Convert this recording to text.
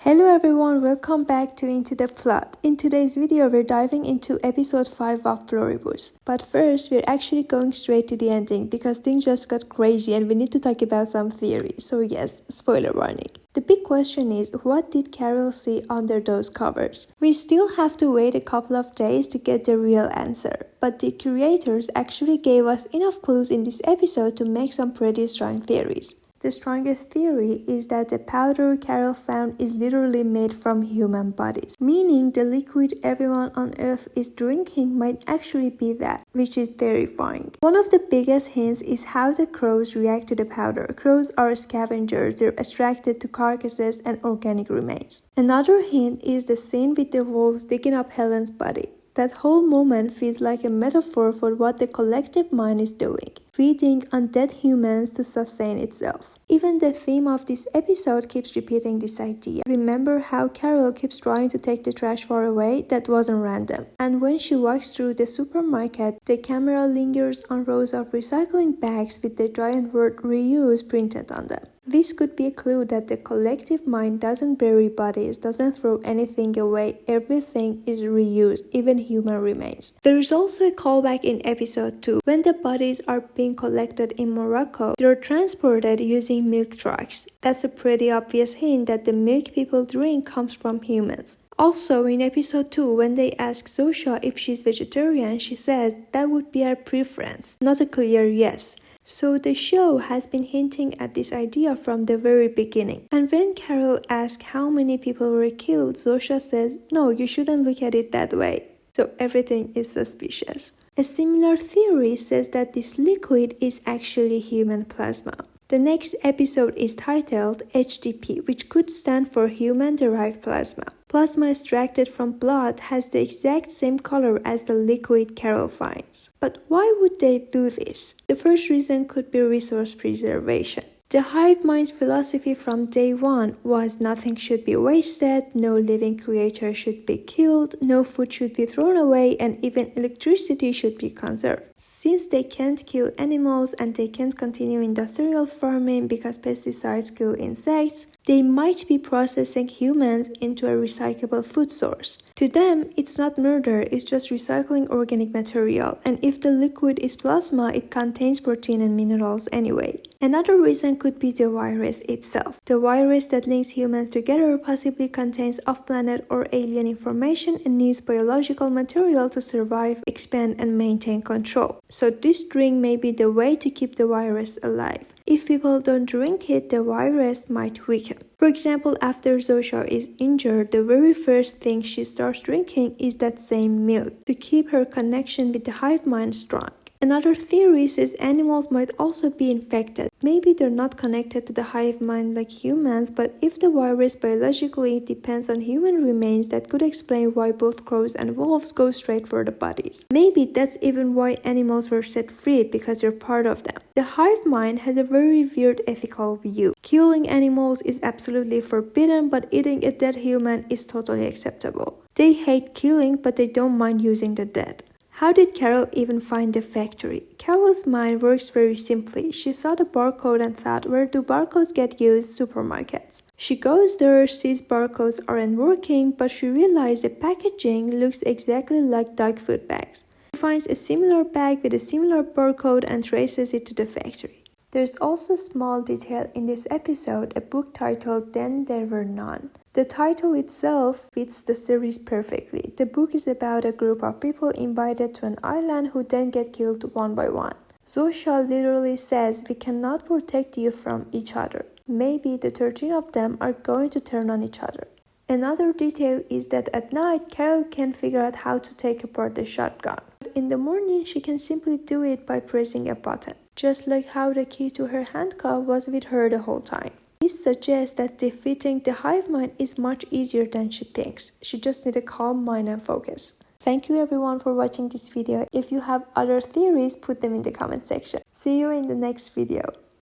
Hello everyone, welcome back to Into the Plot. In today's video, we're diving into episode 5 of Pluribus. But first, we're actually going straight to the ending because things just got crazy and we need to talk about some theories. So yes, spoiler warning. The big question is, what did Carol see under those covers? We still have to wait a couple of days to get the real answer, but the creators actually gave us enough clues in this episode to make some pretty strong theories. The strongest theory is that the powder Carol found is literally made from human bodies, meaning the liquid everyone on Earth is drinking might actually be that, which is terrifying. One of the biggest hints is how the crows react to the powder. Crows are scavengers, they're attracted to carcasses and organic remains. Another hint is the scene with the wolves digging up Helen's body. That whole moment feels like a metaphor for what the collective mind is doing, feeding on dead humans to sustain itself. Even the theme of this episode keeps repeating this idea. Remember how Carol keeps trying to take the trash far away? That wasn't random. And when she walks through the supermarket, the camera lingers on rows of recycling bags with the giant word reuse printed on them. This could be a clue that the collective mind doesn't bury bodies, doesn't throw anything away, everything is reused, even human remains. There is also a callback in episode 2. When the bodies are being collected in Morocco, they're transported using milk trucks. That's a pretty obvious hint that the milk people drink comes from humans. Also, in episode 2, when they ask Zosha if she's vegetarian, she says that would be her preference, not a clear yes. So the show has been hinting at this idea from the very beginning. And when Carol asks how many people were killed, Zosha says, no, you shouldn't look at it that way. So everything is suspicious. A similar theory says that this liquid is actually human plasma. The next episode is titled HDP, which could stand for human-derived plasma. Plasma extracted from blood has the exact same color as the liquid Carol finds. But why would they do this? The first reason could be resource preservation. The hive mind's philosophy from day one was nothing should be wasted, no living creature should be killed, no food should be thrown away, and even electricity should be conserved. Since they can't kill animals and they can't continue industrial farming because pesticides kill insects, they might be processing humans into a recyclable food source. To them, it's not murder, it's just recycling organic material, and if the liquid is plasma, it contains protein and minerals anyway. Another reason could be the virus itself. The virus that links humans together possibly contains off-planet or alien information and needs biological material to survive, expand, and maintain control. So this drink may be the way to keep the virus alive. If people don't drink it, the virus might weaken. For example, after Zosha is injured, the very first thing she starts drinking is that same milk to keep her connection with the hive mind strong. Another theory says animals might also be infected. Maybe they're not connected to the hive mind like humans, but if the virus biologically depends on human remains, that could explain why both crows and wolves go straight for the bodies. Maybe that's even why animals were set free, because they're part of them. The hive mind has a very weird ethical view. Killing animals is absolutely forbidden, but eating a dead human is totally acceptable. They hate killing, but they don't mind using the dead. How did Carol even find the factory? Carol's mind works very simply. She saw the barcode and thought, where do barcodes get used? Supermarkets. She goes there, sees barcodes aren't working, but she realized the packaging looks exactly like dog food bags. She finds a similar bag with a similar barcode and traces it to the factory. There's also a small detail in this episode, a book titled Then There Were None. The title itself fits the series perfectly. The book is about a group of people invited to an island who then get killed one by one. Zosha literally says, we cannot protect you from each other. Maybe the 13 of them are going to turn on each other. Another detail is that at night, Carol can figure out how to take apart the shotgun. But in the morning, she can simply do it by pressing a button, just like how the key to her handcuff was with her the whole time. This suggests that defeating the hive mind is much easier than she thinks. She just needs a calm mind and focus. Thank you everyone for watching this video. If you have other theories, put them in the comment section. See you in the next video.